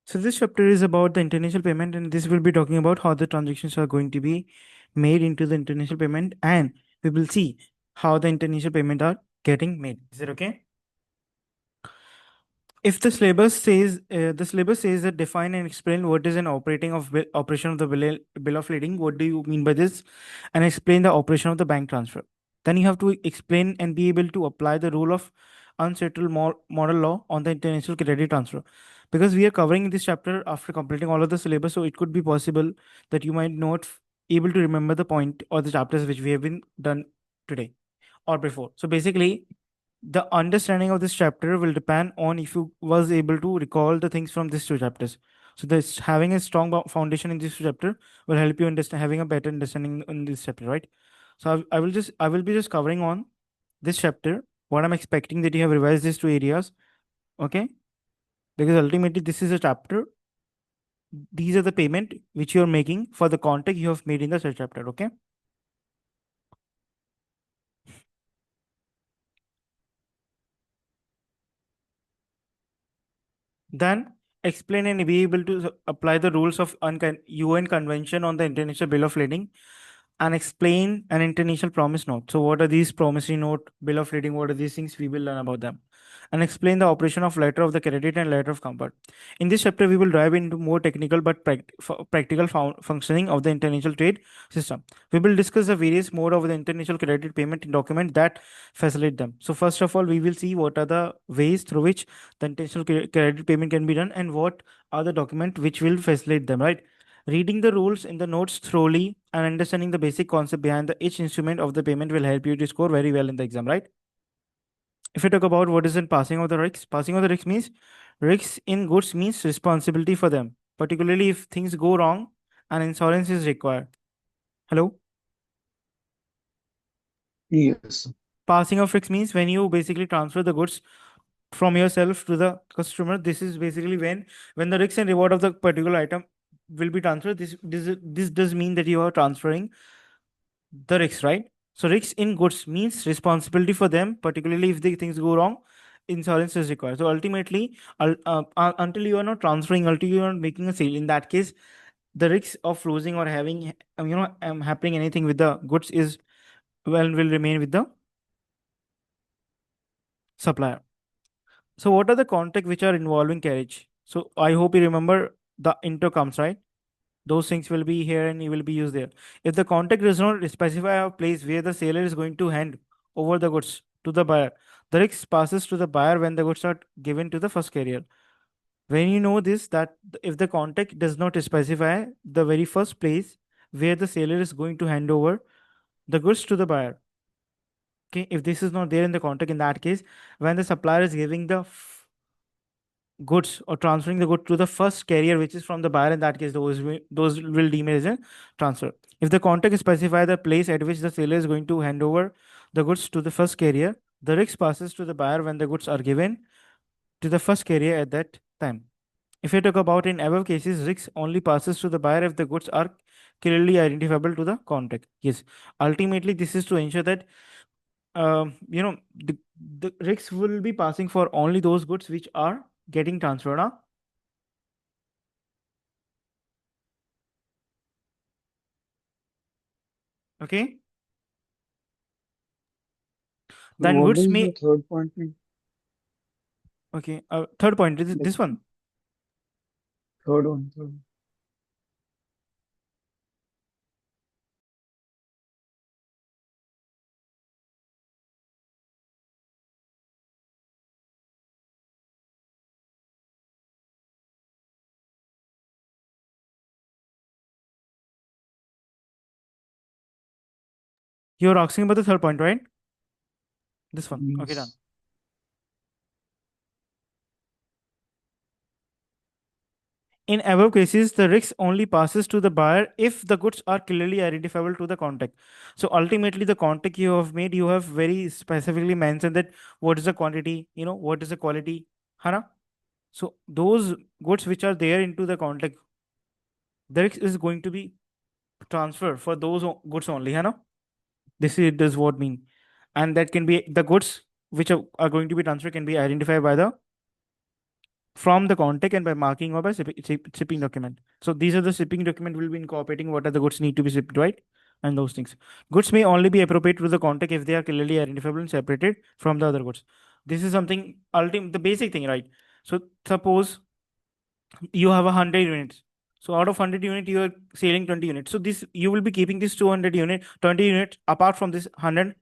So this chapter is about the international payment, and this will be talking about how the transactions are going to be made into the international payment, and we will see how the international payment are getting made. Is it okay? If the syllabus says that define and explain what is an operation of the bill of lading, what do you mean by this, and explain the operation of the bank transfer. Then you have to explain and be able to apply the rule of unsettled model law on the international credit transfer, because we are covering this chapter after completing all of the syllabus, so it could be possible that you might not able to remember the point or the chapters which we have been done today or before. So basically, the understanding of this chapter will depend on if you was able to recall the things from these two chapters. So this having a strong foundation in this chapter will help you understand having a better understanding in this chapter, right? So I will be just covering on this chapter what I'm expecting that you have revised these two areas, okay? Because ultimately this is a chapter. These are the payment which you are making for the contact you have made in the third chapter, okay? Then explain and be able to apply the rules of UN Convention on the International Bill of Lading, and explain an international promise note. So, what are these promissory note, bill of lading? What are these things? We will learn about them, and explain the operation of letter of the credit and letter of comfort. In this chapter, we will dive into more technical but practical functioning of the international trade system. We will discuss the various mode of the international credit payment document that facilitate them. So, first of all, we will see what are the ways through which the international credit payment can be done, and what are the document which will facilitate them. Right. Reading the rules in the notes thoroughly and understanding the basic concept behind the each instrument of the payment will help you to score very well in the exam, right? If we talk about what is in passing of the risks in goods means responsibility for them, particularly if things go wrong and insurance is required. Hello? Yes. Passing of risks means when you basically transfer the goods from yourself to the customer. This is basically when the risk and reward of the particular item will be transferred. This does mean that you are transferring the risks, right? So risks in goods means responsibility for them, particularly if the things go wrong, insurance is required. So ultimately, until you are not transferring, until you are not making a sale, in that case, the risks of losing or having, happening anything with the goods is will remain with the supplier. So what are the contracts which are involving carriage? So I hope you remember the intercomes, right? Those things will be here and you will be used there. If the contract does not specify a place where the seller is going to hand over the goods to the buyer, the risk passes to the buyer when the goods are given to the first carrier. When you know this, that if the contract does not specify the very first place where the seller is going to hand over the goods to the buyer, okay, if this is not there in the contract, in that case, when the supplier is giving the goods or transferring the good to the first carrier, which is from the buyer, in that case those will deem it as a transfer. If the contract specify the place at which the seller is going to hand over the goods to the first carrier, the risk passes to the buyer when the goods are given to the first carrier at that time. If we talk about in above cases, risk only passes to the buyer if the goods are clearly identifiable to the contract. Yes, ultimately this is to ensure that the risks will be passing for only those goods which are getting transferred. Huh? Okay. Then What goods does the may. third point mean? Okay. Third point is Like this one. third one. Third. You're asking about the third point, right? This one. Okay, done. Yes. In above cases, the risk only passes to the buyer if the goods are clearly identifiable to the contact. So ultimately, the contact you have made, you have very specifically mentioned that what is the quantity, what is the quality, Hana. So those goods which are there into the contact, the risk is going to be transferred for those goods only, Hana. This is does what mean, and that can be the goods which are going to be transferred can be identified by the from the contact and by marking or by shipping document. So these are the shipping document will be incorporating what are the goods need to be shipped, right? And those things. Goods may only be appropriate to the contact if they are clearly identifiable and separated from the other goods. This is something ultimate, the basic thing, right? So suppose you have 100 units. So out of 100 unit, you are selling 20 units. So this you will be keeping this 200 unit, 20 units apart from this 100,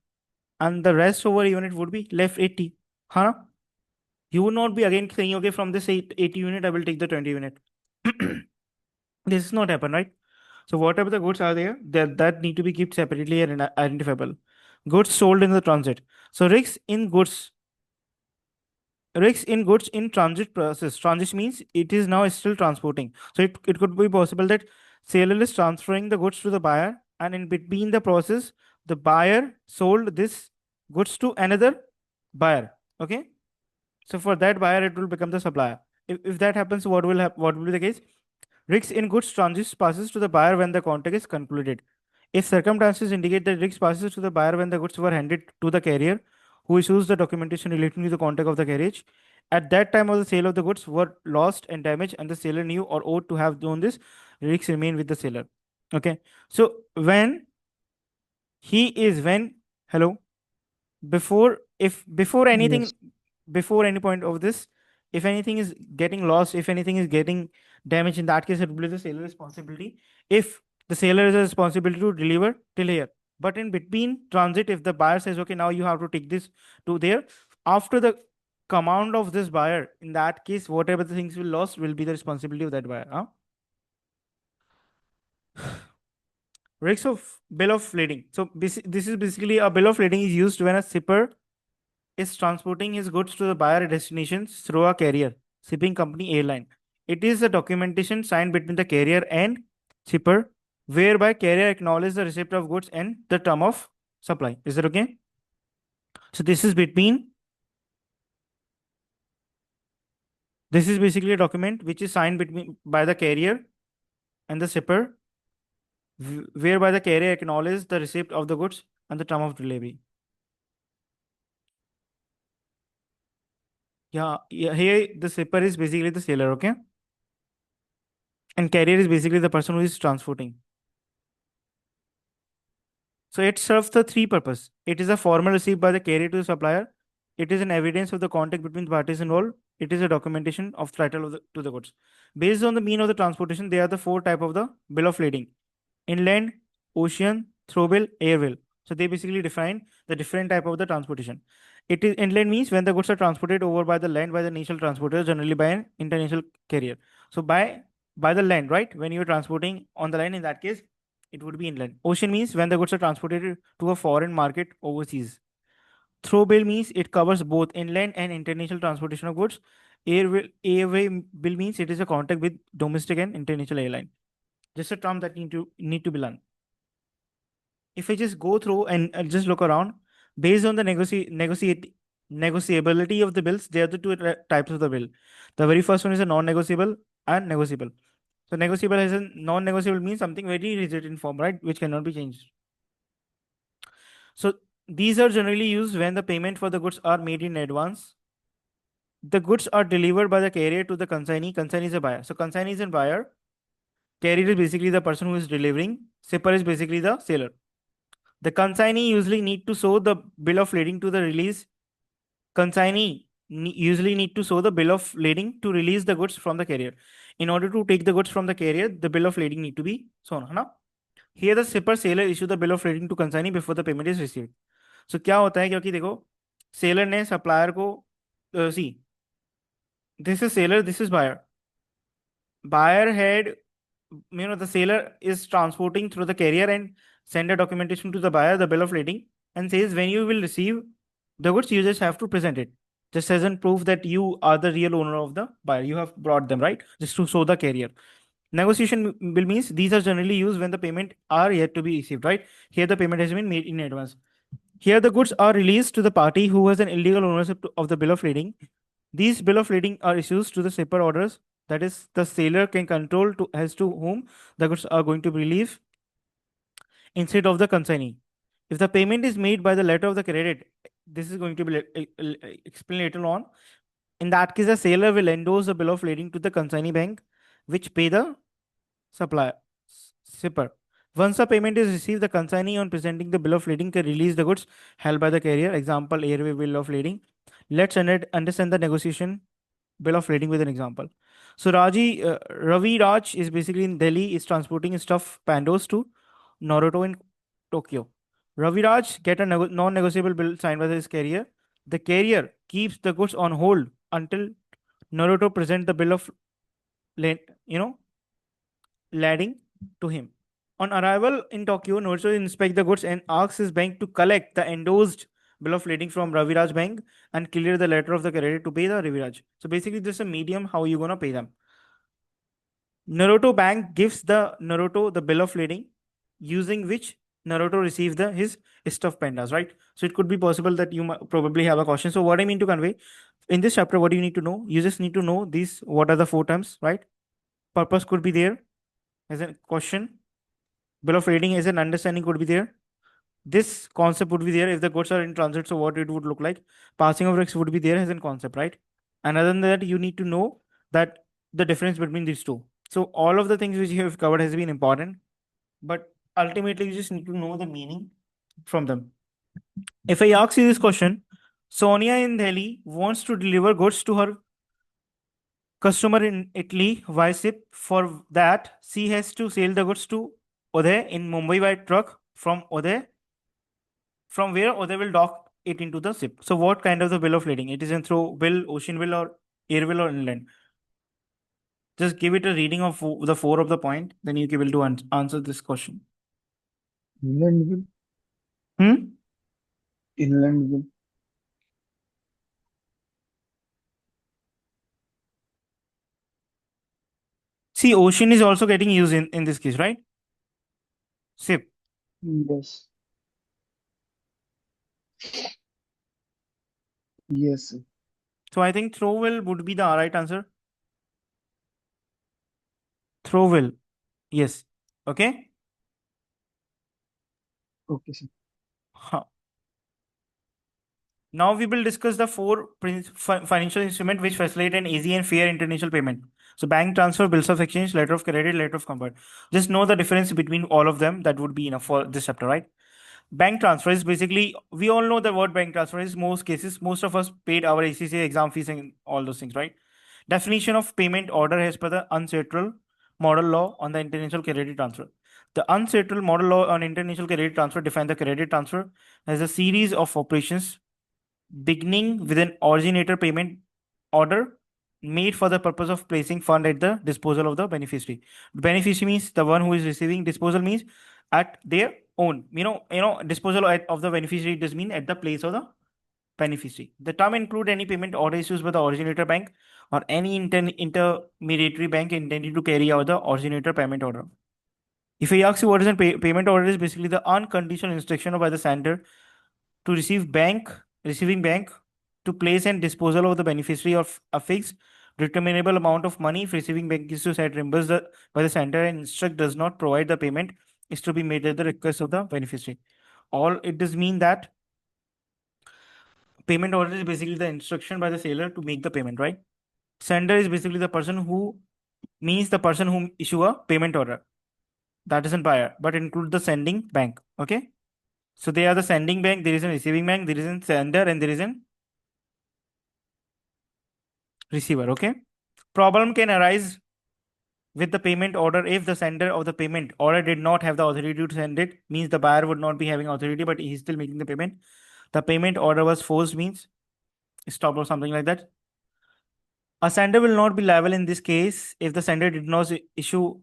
and the rest over unit would be left 80. Huh? You would not be again saying, okay, from this 80 unit, I will take the 20 unit. This is not happen, right? So whatever the goods are there, that need to be kept separately and identifiable. Goods sold in the transit. So risks in goods in transit process. Transit means it is now still transporting. So it could be possible that seller is transferring the goods to the buyer, and in between the process, the buyer sold this goods to another buyer. Okay. So for that buyer, it will become the supplier. If that happens, what will happen? What will be the case? Risks in goods transit passes to the buyer when the contract is concluded. If circumstances indicate that risk passes to the buyer when the goods were handed to the carrier, who issues the documentation relating to the contract of the carriage, at that time of the sale of the goods were lost and damaged, and the seller knew or ought to have known this, risks remain with the seller. Okay. So when hello, before if before anything, Yes. before any point of this, if anything is getting lost, if anything is getting damaged, in that case it will be the seller responsibility. If the seller is a responsibility to deliver till here, but in between transit, if the buyer says, okay, now you have to take this to there, after the command of this buyer, in that case whatever the things will lost will be the responsibility of that buyer, huh? Risks of bill of lading. So this is basically a bill of lading is used when a shipper is transporting his goods to the buyer destinations through a carrier, shipping company, airline. It is a documentation signed between the carrier and shipper, whereby carrier acknowledges the receipt of goods and the term of supply. Is that okay? So this is basically a document which is signed between by the carrier and the shipper, whereby the carrier acknowledges the receipt of the goods and the term of delivery. Yeah, here the shipper is basically the seller, okay? And carrier is basically the person who is transporting. So it serves the three purpose. It is a formal receipt by the carrier to the supplier. It is an evidence of the contact between the parties involved. It is a documentation of title of to the goods. Based on the mean of the transportation, there are the four type of the bill of lading: inland, ocean, through bill, air bill. So they basically define the different type of the transportation. It is inland means when the goods are transported over by the land by the national transporter, generally by an international carrier. So by the land, right? When you're transporting on the land, in that case, it would be inland. Ocean means when the goods are transported to a foreign market overseas. Through bill means it covers both inland and international transportation of goods. Airway bill means it is a contact with domestic and international airline. Just a term that need to be learned. If I just go through and just look around, based on the negotiability of the bills, there are the two types of the bill. The very first one is a non-negotiable and negotiable. So negotiable as a non-negotiable means something very rigid in form, right, which cannot be changed. So these are generally used when the payment for the goods are made in advance. The goods are delivered by the carrier to the consignee. Consignee is a buyer. So consignee is a buyer. Carrier is basically the person who is delivering. Shipper is basically the seller. The consignee usually need to show the bill of lading to the release. Consignee usually need to show the bill of lading to release the goods from the carrier. In order to take the goods from the carrier, the bill of lading need to be shown. Now, here the shipper seller issue the bill of lading to consignee before the payment is received. So क्या होता है, क्योंकि देखो seller ने supplier को see this is seller, this is buyer. Buyer had, the seller is transporting through the carrier and send a documentation to the buyer, the bill of lading, and says when you will receive the goods, you just have to present it. Just as an proof that you are the real owner of the buyer. You have brought them, right? Just to show the carrier. Negotiation bill means these are generally used when the payment are yet to be received, right? Here the payment has been made in advance. Here the goods are released to the party who has an illegal ownership of the bill of lading. These bill of lading are issued to the shipper orders. That is, the seller can control to as to whom the goods are going to be released instead of the consignee. If the payment is made by the letter of the credit, this is going to be explained later on. In that case, the seller will endorse the bill of lading to the consignee bank, which pay the supplier, shipper. Once the payment is received, the consignee on presenting the bill of lading can release the goods held by the carrier. Example, airway bill of lading. Let's understand the negotiation bill of lading with an example. So Ravi Raj is basically in Delhi, is transporting stuff pandos to Naruto in Tokyo. Ravi Raj get a non-negotiable bill signed by his carrier. The carrier keeps the goods on hold until Naruto present the bill of you know lading to him. On arrival in Tokyo, Naruto inspects the goods and asks his bank to collect the endorsed bill of lading from Raviraj Bank and clear the letter of the credit to pay the Raviraj. So basically, this is a medium how you gonna pay them. Naruto Bank gives the Naruto the bill of lading, using which Naruto receives his stuffed pandas, right? So it could be possible that you might probably have a question. So what I mean to convey in this chapter, what do you need to know? You just need to know these. What are the four terms, right? Purpose could be there as a question. Bill of lading as an understanding could be there. This concept would be there if the goods are in transit. So what it would look like? Passing of risks would be there as a concept, right? And other than that, you need to know that the difference between these two. So all of the things which you have covered has been important, but ultimately you just need to know the meaning from them. If I ask you this question, Sonia in Delhi wants to deliver goods to her customer in Italy via ship. For that, she has to sail the goods to Uday in Mumbai by truck. From Uday, from where Uday will dock it into the ship. So, what kind of the bill of lading? It is in through bill, ocean bill, or air bill, or inland. Just give it a reading of the four of the point, then you will be able to answer this question. Inland will. Hmm? Inland will. See, ocean is also getting used in this case, right? Ship. Yes. Yes, sir. So, I think throw will would be the right answer. Throw will. Yes. Okay. Okay, sir. Huh. Now we will discuss the four financial instruments which facilitate an easy and fair international payment. So bank transfer, bills of exchange, letter of credit, letter of comfort. Just know the difference between all of them. That would be enough for this chapter, right? Bank transfer is basically, we all know the word bank transfer is most cases, most of us paid our ACCA exam fees and all those things, right? Definition of payment order as per the UNCTAD model law on the international credit transfer. The UNCTAD model law on international credit transfer defines the credit transfer as a series of operations beginning with an originator payment order made for the purpose of placing fund at the disposal of the beneficiary. Beneficiary means the one who is receiving. Disposal means at their own. Disposal of the beneficiary does mean at the place of the beneficiary. The term include any payment order issued by the originator bank or any intermediary bank intended to carry out the originator payment order. If I ask you what is a payment order, is basically the unconditional instruction by the sender to receiving bank to place and disposal of the beneficiary of a fixed determinable amount of money. If receiving bank is to set reimbursed by the center and instruct does not provide the payment, is to be made at the request of the beneficiary. All it does mean that payment order is basically the instruction by the seller to make the payment, right? Sender is basically the person who means the person who issue a payment order. That isn't buyer, but include the sending bank. Okay. So they are the sending bank, there is a receiving bank, there is a sender, and there is a receiver. Okay. Problem can arise with the payment order if the sender of the payment order did not have the authority to send it, means the buyer would not be having authority, but he's still making the payment. The payment order was forced, means stop or something like that. A sender will not be liable in this case if the sender did not issue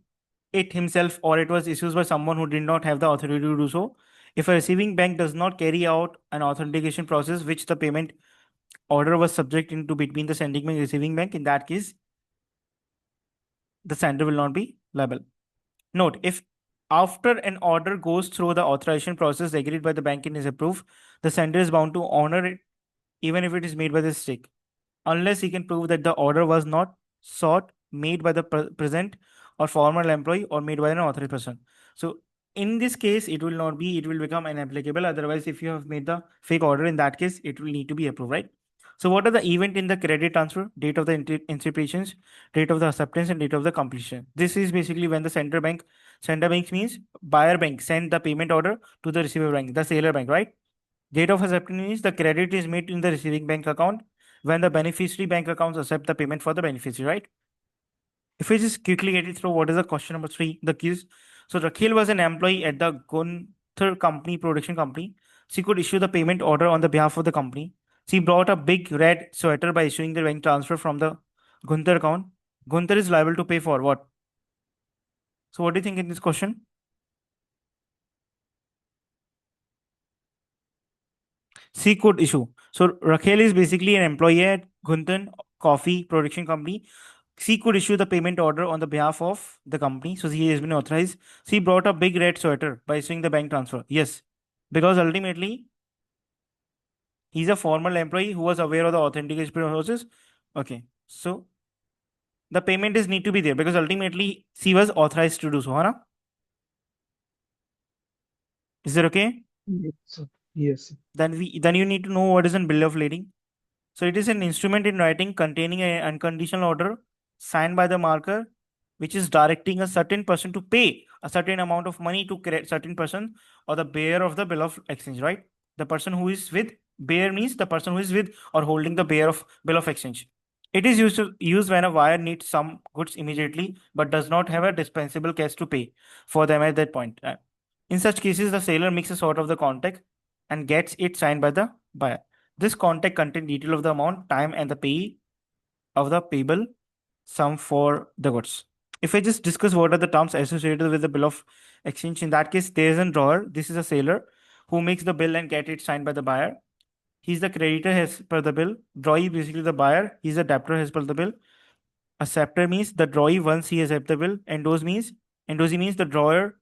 it himself or it was issued by someone who did not have the authority to do so. If a receiving bank does not carry out an authentication process which the payment order was subject into between the sending bank and receiving bank, in that case, the sender will not be liable. Note, if after an order goes through the authorization process agreed by the bank and is approved, the sender is bound to honor it even if it is made by the stake, unless he can prove that the order was not sought, made by the present or former employee, or made by an authorized person. So in this case, it will not be, it will become inapplicable. Otherwise, if you have made the fake order, in that case, it will need to be approved, right? So what are the event in the credit transfer? Date of the anticipations, date of the acceptance, and date of the completion. This is basically when the center bank means buyer bank send the payment order to the receiver bank, the seller bank, right? Date of acceptance means the credit is made in the receiving bank account when the beneficiary bank accounts accept the payment for the beneficiary, right? If we just quickly get it through, what is the question number three? The keys. So Rakhil was an employee at the Gunther Company Production Company. She could issue the payment order on the behalf of the company. She brought a big red sweater by issuing the bank transfer from the Gunther account. Gunther is liable to pay for what? So what do you think in this question? She could issue. So Rakhel is basically an employee at Gunther Coffee Production Company. She could issue the payment order on the behalf of the company. So she has been authorized. She brought a big red sweater by issuing the bank transfer. Yes, because ultimately he's a former employee who was aware of the authentication process. Okay, so the payment is need to be there because ultimately she was authorized to do so. Hana? Is that okay? Yes, sir. Yes, sir. Then you need to know what is a bill of lading. So it is an instrument in writing containing an unconditional order signed by the marker, which is directing a certain person to pay a certain amount of money to certain person or the bearer of the bill of exchange, right? The person who is with bearer means the person who is with or holding the bearer of bill of exchange. It is used when a buyer needs some goods immediately but does not have a dispensable cash to pay for them at that point. In such cases, the seller makes a sort of the contract and gets it signed by the buyer. This contract contains detail of the amount, time, and the pay of the payable sum for the goods. If I just discuss what are the terms associated with the bill of exchange, in that case, there is a drawer. This is a seller who makes the bill and get it signed by the buyer. He's the creditor as per the bill. Drawee basically the buyer. He's the debtor as per the bill. Acceptor means the drawee once he accepts the bill. Endorsee means the drawer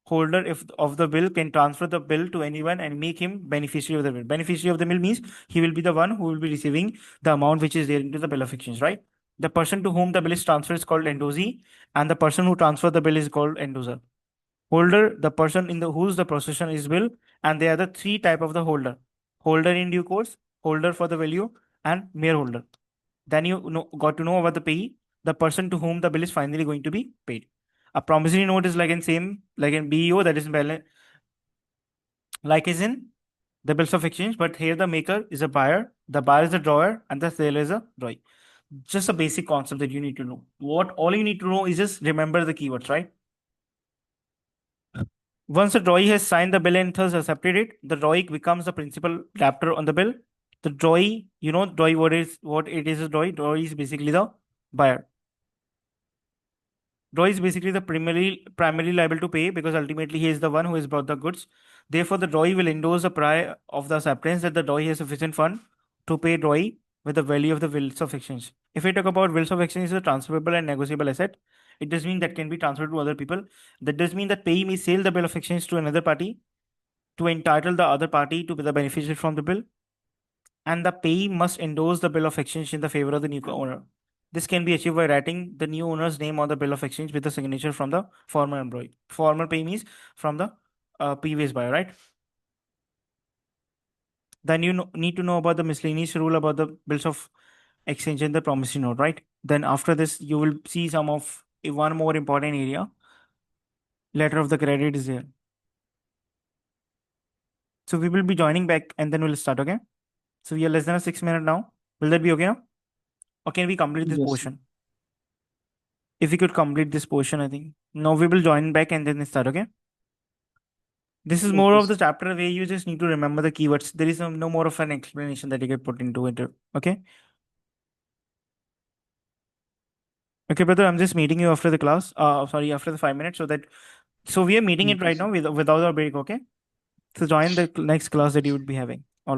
holder if of the bill can transfer the bill to anyone and make him beneficiary of the bill. Beneficiary of the bill means he will be the one who will be receiving the amount which is there into the bill of exchange, right? The person to whom the bill is transferred is called endorsee, and the person who transferred the bill is called endorser. Holder, the person in the whose the possession is bill, and they are the three type of the holder: holder in due course, holder for the value, and mere holder. Then got to know about the payee, the person to whom the bill is finally going to be paid. A promissory note is like in same like in BEO, that is like is in the bills of exchange, but here the maker is a buyer, the buyer is a drawer, and the seller is a drawee. Just a basic concept that you need to know. What all you need to know is just remember the keywords, right? Once the drawee has signed the bill and thus accepted it, the drawee becomes the principal debtor on the bill. The drawee, drawee what it is a drawee? Drawee is basically the buyer. Drawee is basically the primarily liable to pay because ultimately he is the one who has brought the goods. Therefore, the drawee will endorse the prior of the acceptance that the drawee has sufficient fund to pay drawee with the value of the bills of exchange. If we talk about bills of exchange, is a transferable and negotiable asset. It does mean that can be transferred to other people. That does mean that payee may sell the bill of exchange to another party to entitle the other party to be the beneficiary from the bill, and the payee must endorse the bill of exchange in the favor of the new owner. This can be achieved by writing the new owner's name on the bill of exchange with the signature from the former employee. Former payee means from the previous buyer, right? Then you need to know about the miscellaneous rule about the bills of exchange and the promissory note, right? Then after this, you will see some of one more important area. Letter of the credit is here. So we will be joining back and then we'll start, okay? So we are less than a 6 minute now. Will that be okay now? Or can we complete this Yes, sir. portion? If we could complete this portion, I think. Now we will join back and then start, okay? This is more Okay, of sir. the chapter where you just need to remember the keywords. There is no more of an explanation that you get put into it, okay? Okay, brother, I'm just meeting you after the class. Sorry, after the 5 minutes, so we are meeting it Okay, right sir. now without our break, okay? So join the next class that you would be having.